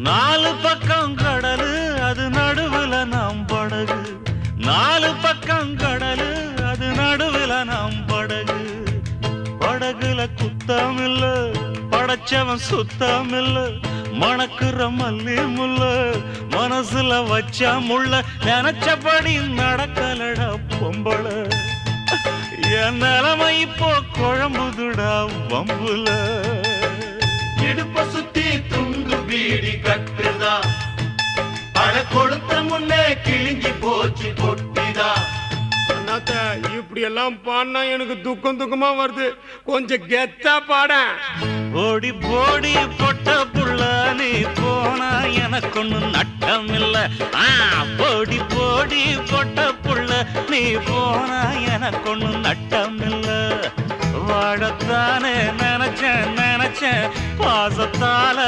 நாலு பக்கம் கடலு அது நடுவுல நாம் படகு. நாலு பக்கம் கடலு அது நடுவுல நாம் படகு. படகுல குத்தமில்ல, படைச்சவன் சுத்தமில்ல. மணக்குற மல்லி முல்ல, மனசுல வச்ச முள்ள. நினைச்சபடி நடக்கலடா பொம்பள. என் நிலைமை இப்போ குழம்புதுடா வம்புல. இடுப்ப சுத்தி துண்டு பீடி கட்டுதா, பட கொடுத்த முன்னே கிழிஞ்சி போச்சு பொட்டிதா. இப்படி எல்லாம் பாடினா எனக்கு துக்கம் துக்கமா வருது, கொஞ்சம் கெத்தா பாட. ஓடி போடி பொட்ட புள்ள நீ போனா எனக்கு ஒண்ணு நட்டம் இல்ல. போடி போடி பொட்ட புள்ள நீ போனா எனக்கு ஒண்ணு நட்டம் இல்ல. வாழத்தானே நினைச்சேன் நினைச்சேன் பாசத்தால